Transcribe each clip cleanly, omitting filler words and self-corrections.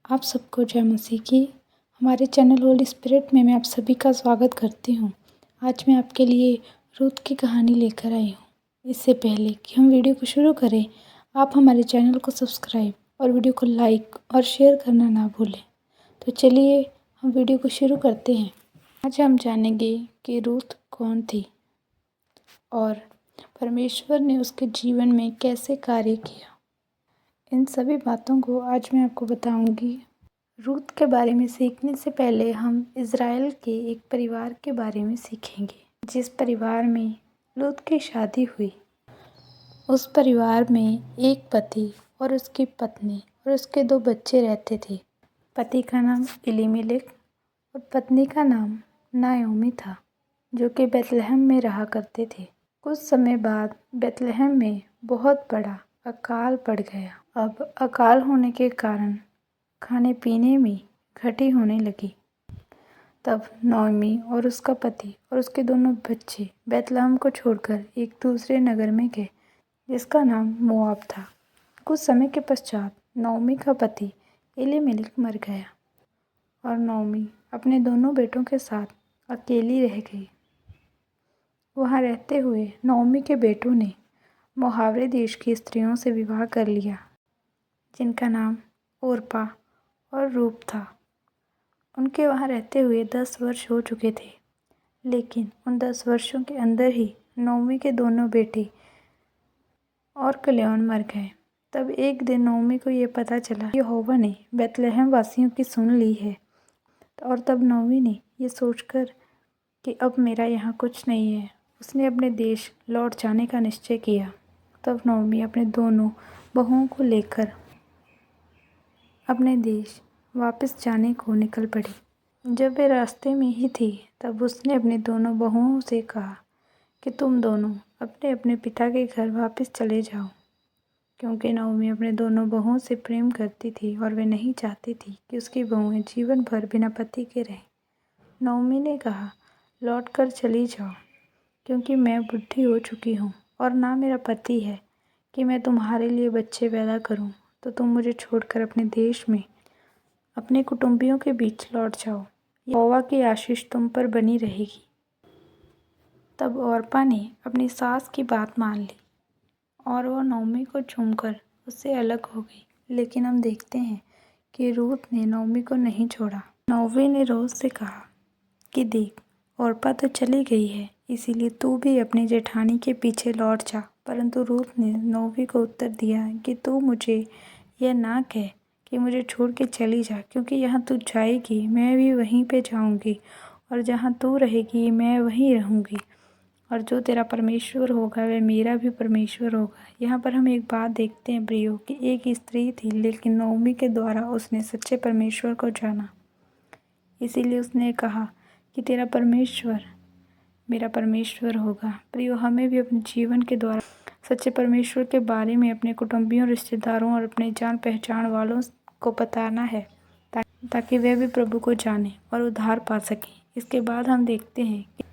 आप सबको जय मसीह की। हमारे चैनल होली स्पिरिट में मैं आप सभी का स्वागत करती हूँ। आज मैं आपके लिए रूथ की कहानी लेकर आई हूँ। इससे पहले कि हम वीडियो को शुरू करें, आप हमारे चैनल को सब्सक्राइब और वीडियो को लाइक और शेयर करना ना भूलें। तो चलिए हम वीडियो को शुरू करते हैं। आज हम जानेंगे कि रूथ कौन थी और परमेश्वर ने उसके जीवन में कैसे कार्य किया। इन सभी बातों को आज मैं आपको बताऊंगी। रूथ के बारे में सीखने से पहले हम इज़राइल के एक परिवार के बारे में सीखेंगे, जिस परिवार में रूथ की शादी हुई। उस परिवार में एक पति और उसकी पत्नी और उसके 2 बच्चे रहते थे। पति का नाम एलीमेलेक और पत्नी का नाम नाओमी था, जो कि बेथलेहम में रहा करते थे। कुछ समय बाद बेथलेहम में बहुत बड़ा अकाल पड़ गया। अब अकाल होने के कारण खाने पीने में घटी होने लगी। तब नाओमी और उसका पति और उसके दोनों बच्चे बेथलेहम को छोड़कर एक दूसरे नगर में गए, जिसका नाम मोआब था। कुछ समय के पश्चात नाओमी का पति एलीमेलेक मर गया और नाओमी अपने दोनों बेटों के साथ अकेली रह गई। वहाँ रहते हुए नाओमी के बेटों ने मुहावरे देश की स्त्रियों से विवाह कर लिया, जिनका नाम ओरपा और रूप था। उनके वहाँ रहते हुए 10 वर्ष हो चुके थे, लेकिन उन 10 वर्षों के अंदर ही नाओमी के दोनों बेटे और कल्याण मर गए। तब एक दिन नाओमी को ये पता चला कि यहोवा ने बेथलेहम वासियों की सुन ली है। और तब नाओमी ने ये सोचकर कि अब मेरा यहाँ कुछ नहीं है, उसने अपने देश लौट जाने का निश्चय किया। तब नाओमी अपने दोनों बहुओं को लेकर अपने देश वापस जाने को निकल पड़ी। जब वे रास्ते में ही थी, तब उसने अपने दोनों बहुओं से कहा कि तुम दोनों अपने अपने पिता के घर वापस चले जाओ, क्योंकि नाओमी अपने दोनों बहुओं से प्रेम करती थी और वे नहीं चाहती थी कि उसकी बहुएं जीवन भर बिना पति के रहें। नाओमी ने कहा, लौट कर चली जाओ, क्योंकि मैं बुढ़ी हो चुकी हूँ और ना मेरा पति है कि मैं तुम्हारे लिए बच्चे पैदा करूँ, तो तुम मुझे छोड़कर अपने देश में अपने कुटुंबियों के बीच लौट जाओ। यहोवा की आशीष तुम पर बनी रहेगी। तब ओरपा ने अपनी सास की बात मान ली और वो नाओमी को चूमकर उससे अलग हो गई। लेकिन हम देखते हैं कि रूथ ने नाओमी को नहीं छोड़ा। नाओमी ने रूथ से कहा कि देख, ओरपा तो चली गई है, इसीलिए तू भी अपनी जेठानी के पीछे लौट जा। परंतु रूथ ने नाओमी को उत्तर दिया कि तू मुझे यह ना कह कि मुझे छोड़ के चली जा, क्योंकि यहाँ तू जाएगी मैं भी वहीं पे जाऊँगी, और जहाँ तू रहेगी मैं वहीं रहूँगी, और जो तेरा परमेश्वर होगा वह मेरा भी परमेश्वर होगा। यहाँ पर हम एक बात देखते हैं प्रियो, कि एक स्त्री थी, लेकिन नाओमी के द्वारा उसने सच्चे परमेश्वर को जाना। इसीलिए उसने कहा कि तेरा परमेश्वर मेरा परमेश्वर होगा। प्रियो, हमें भी अपने जीवन के द्वारा सच्चे परमेश्वर के बारे में अपने कुटुंबियों, रिश्तेदारों और अपने जान पहचान वालों को बताना है, ताकि वे भी प्रभु को जाने और उद्धार पा सकें। इसके बाद हम देखते हैं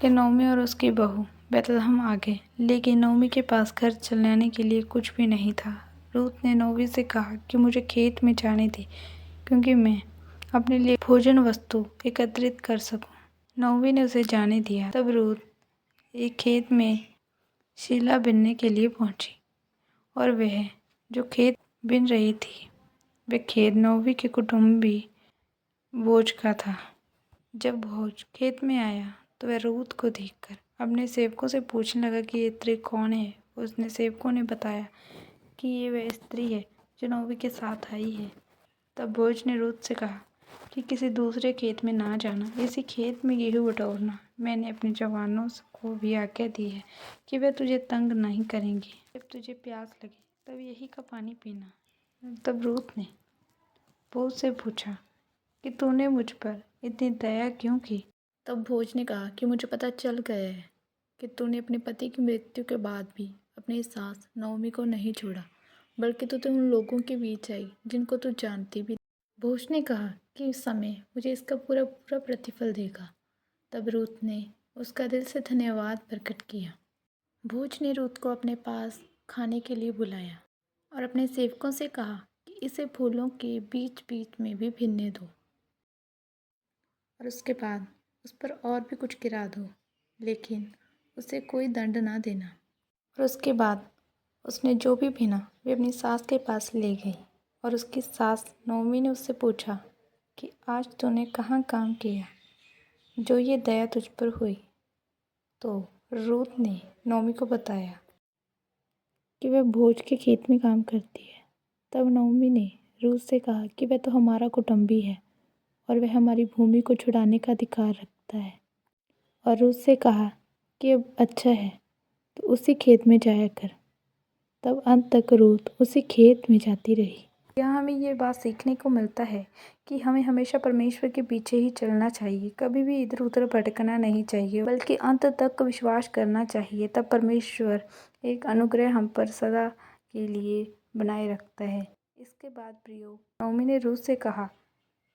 कि नाओमी और उसकी बहू बेथलेहम आ गए, लेकिन नाओमी के पास घर चलाने के लिए कुछ भी नहीं था। रूथ ने नाओमी से कहा कि मुझे खेत में जाने दे, क्योंकि मैं अपने लिए भोजन वस्तु एकत्रित कर सकूं। नाओमी ने उसे जाने दिया। तब रूथ एक खेत में शीला बिनने के लिए पहुंची, और वह जो खेत बिन रही थी वह खेत नाओमी के कुटुंबी बोझ का था। जब भोज खेत में आया तो वह रूथ को देखकर अपने सेवकों से पूछने लगा कि ये स्त्री कौन है। उसने सेवकों ने बताया कि ये वह स्त्री है जो नाओमी के साथ आई है। तब बोझ ने रूथ से कहा कि किसी दूसरे खेत में ना जाना, इसी खेत में गेहूँ बटोरना। मैंने अपने जवानों को भी आज्ञा दी है कि वे तुझे तंग नहीं करेंगे। जब तुझे प्यास लगे तब यही का पानी पीना। तब रूथ ने बोझ से पूछा कि तूने मुझ पर इतनी दया क्यों की। तब भोज ने कहा कि मुझे पता चल गया है कि तूने अपने पति की मृत्यु के बाद भी अपनी सास नाओमी को नहीं छोड़ा, बल्कि तू उन लोगों के बीच आई जिनको तू जानती भी। भोज ने कहा कि इस समय मुझे इसका पूरा पूरा प्रतिफल देगा। तब रूथ ने उसका दिल से धन्यवाद प्रकट किया। भोज ने रूथ को अपने पास खाने के लिए बुलाया और अपने सेवकों से कहा कि इसे फूलों के बीच बीच में भी भिनने दो और उसके बाद उस पर और भी कुछ गिरा दो, लेकिन उसे कोई दंड ना देना। और उसके बाद उसने जो भी भिना वे अपनी सास के पास ले गई और उसकी सास नौमी ने उससे पूछा कि आज तूने कहाँ काम किया जो ये दया तुझ पर हुई। तो रूत ने नौमी को बताया कि वह भोज के खेत में काम करती है। तब नौमी ने रूत से कहा कि वह तो हमारा कुटुंबी है और वह हमारी भूमि को छुड़ाने का अधिकार रखता है। और रूत से कहा कि अब अच्छा है तो उसी खेत में जाया कर। तब अंत तक रूत उसी खेत में जाती रही। यहाँ हमें ये बात सीखने को मिलता है कि हमें हमेशा परमेश्वर के पीछे ही चलना चाहिए, कभी भी इधर उधर भटकना नहीं चाहिए, बल्कि अंत तक विश्वास करना चाहिए। तब परमेश्वर एक अनुग्रह हम पर सदा के लिए बनाए रखता है। इसके बाद प्रियो, नौमी ने रूत से कहा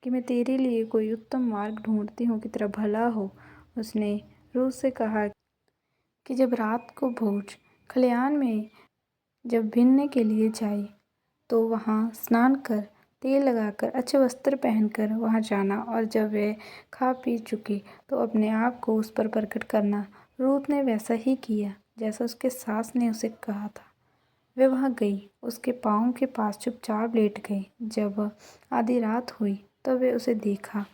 कि मैं तेरे लिए कोई उत्तम मार्ग ढूंढती हूँ कि तेरा भला हो। उसने रूत से कहा कि जब रात को भोज खलिहान में जब भिनने के लिए जाए तो वहाँ स्नान कर, तेल लगाकर, अच्छे वस्त्र पहनकर वहाँ जाना और जब वह खा पी चुकी तो अपने आप को उस पर प्रकट करना। रूत ने वैसा ही किया जैसा उसके सास ने उसे कहा था। वह वहाँ गई, उसके पाँव के पास चुपचाप लेट गई। जब आधी रात हुई तब वे उसे देखा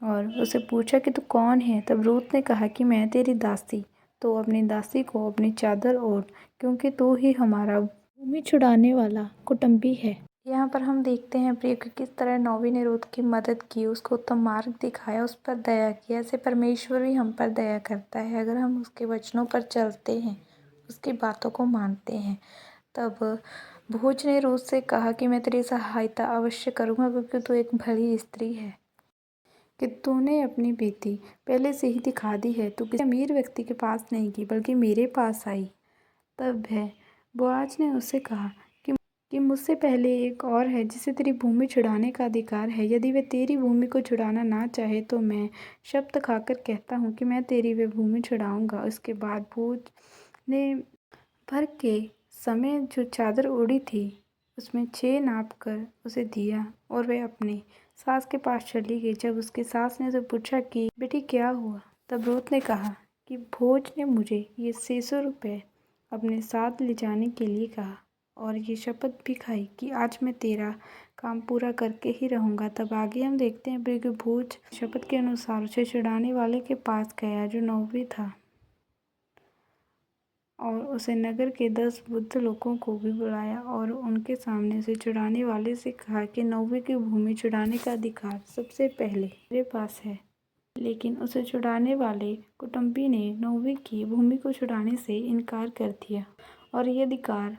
और उसे पूछा कि तू कौन है। तब रूत ने कहा कि मैं तेरी दासी। तो अपनी दासी को अपनी चादर ओढ़, क्योंकि तू ही हमारा भूमि छुड़ाने वाला कुटुंबी है। यहाँ पर हम देखते हैं प्रिय कि किस तरह नौमी ने रूत की मदद की, उसको उत्तम मार्ग दिखाया, उस पर दया की। ऐसे परमेश्वर भी हम पर दया करता है अगर हम उसके वचनों पर चलते हैं, उसकी बातों को मानते हैं। तब भोज ने रूत से कहा कि मैं तेरी सहायता अवश्य करूँगा, क्योंकि तू एक भली स्त्री है कि तूने अपनी बेटी पहले से ही दिखा दी है। तू किसी अमीर व्यक्ति के पास नहीं गई बल्कि मेरे पास आई। तब वह बोआज ने उससे कहा कि मुझसे पहले एक और है जिसे तेरी भूमि छुड़ाने का अधिकार है। यदि वह तेरी भूमि को छुड़ाना ना चाहे तो मैं शपथ खाकर कहता हूँ कि मैं तेरी वह भूमि छुड़ाऊंगा। उसके बाद भोज ने भर के समय जो चादर ओढ़ी थी उसमें 6 नाप कर उसे दिया और वह अपने सास के पास चली गई। जब उसकी सास ने उसे पूछा कि बेटी क्या हुआ, तब रूत ने कहा कि भोज ने मुझे ये 600 रुपये अपने साथ ले जाने के लिए कहा और ये शपथ भी खाई कि आज मैं तेरा काम पूरा करके ही रहूँगा। तब आगे हम देखते हैं कि भोज शपथ के अनुसार उसे छुड़ाने वाले के पास गया जो नौवी था और उसे नगर के 10 बुद्ध लोगों को भी बुलाया और उनके सामने उसे छुड़ाने वाले से कहा कि नौवे की भूमि छुड़ाने का अधिकार सबसे पहले मेरे पास है। लेकिन उसे छुड़ाने वाले कुटुंबी ने नौवे की भूमि को छुड़ाने से इनकार कर दिया और ये अधिकार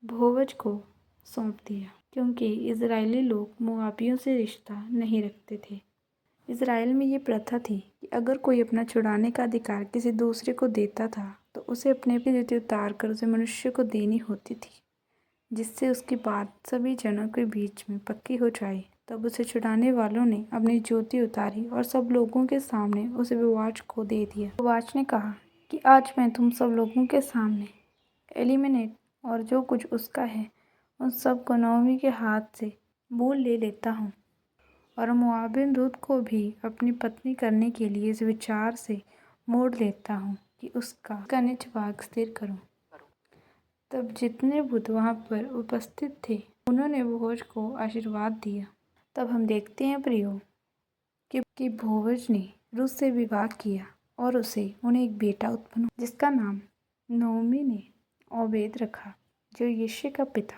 भोवज को सौंप दिया, क्योंकि इजरायली लोग मोआबियों से रिश्ता नहीं रखते थे। इजराइल में ये प्रथा थी कि अगर कोई अपना छुड़ाने का अधिकार किसी दूसरे को देता था तो उसे अपने पे ज्योति उतार कर उसे मनुष्य को देनी होती थी, जिससे उसकी बात सभी जनों के बीच में पक्की हो जाए। तब उसे छुड़ाने वालों ने अपनी ज्योति उतारी और सब लोगों के सामने उसे बोआज को दे दिया। बोआज ने कहा कि आज मैं तुम सब लोगों के सामने एलिमेनेट और जो कुछ उसका है उन सब को नौमी के हाथ से मोल ले लेता हूँ और मोआबिन रूत को भी अपनी पत्नी करने के लिए इस विचार से मोड़ लेता हूँ कि उसका निज भाग स्थिर करूँ। तब जितने बुद्ध वहाँ पर उपस्थित थे उन्होंने भोज को आशीर्वाद दिया। तब हम देखते हैं प्रियो कि भोज ने रूत से विवाह किया और उन्हें एक बेटा उत्पन्न हुआ जिसका नाम नौमी ने ओबेद रखा, जो यिशै का पिता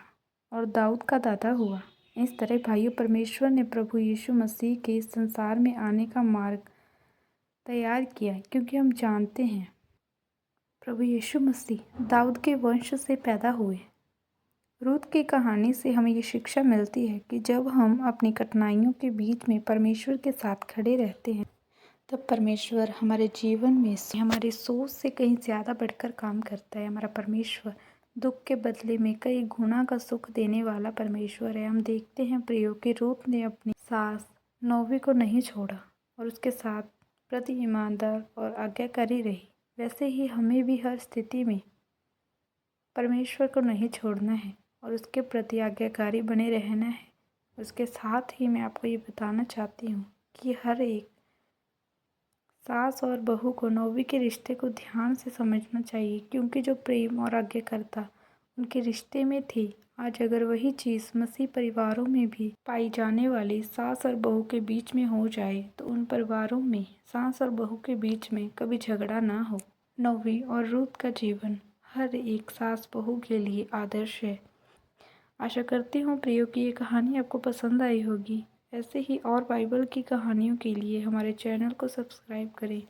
और दाऊद का दादा हुआ। इस तरह भाइयों, परमेश्वर ने प्रभु यीशु मसीह के संसार में आने का मार्ग तैयार किया, क्योंकि हम जानते हैं प्रभु यीशु मसीह दाऊद के वंश से पैदा हुए। रूत की कहानी से हमें ये शिक्षा मिलती है कि जब हम अपनी कठिनाइयों के बीच में परमेश्वर के साथ खड़े रहते हैं तब परमेश्वर हमारे जीवन में हमारी सोच से कहीं ज़्यादा बढ़कर काम करता है। हमारा परमेश्वर दुख के बदले में कई गुना का सुख देने वाला परमेश्वर है। हम देखते हैं प्रियो कि रूत ने अपनी सास नौवी को नहीं छोड़ा और उसके साथ प्रति ईमानदार और आज्ञाकारी रही। वैसे ही हमें भी हर स्थिति में परमेश्वर को नहीं छोड़ना है और उसके प्रति आज्ञाकारी बने रहना है। उसके साथ ही मैं आपको ये बताना चाहती हूँ कि हर एक सास और बहू को नौवीं के रिश्ते को ध्यान से समझना चाहिए, क्योंकि जो प्रेम और आज्ञाकारिता उनके रिश्ते में थी, आज अगर वही चीज़ मसीह परिवारों में भी पाई जाने वाली सास और बहू के बीच में हो जाए तो उन परिवारों में सास और बहू के बीच में कभी झगड़ा ना हो। नौवीं और रूथ का जीवन हर एक सास बहू के लिए आदर्श है। आशा करती हूँ प्रियो की ये कहानी आपको पसंद आई होगी। ऐसे ही और बाइबल की कहानियों के लिए हमारे चैनल को सब्सक्राइब करें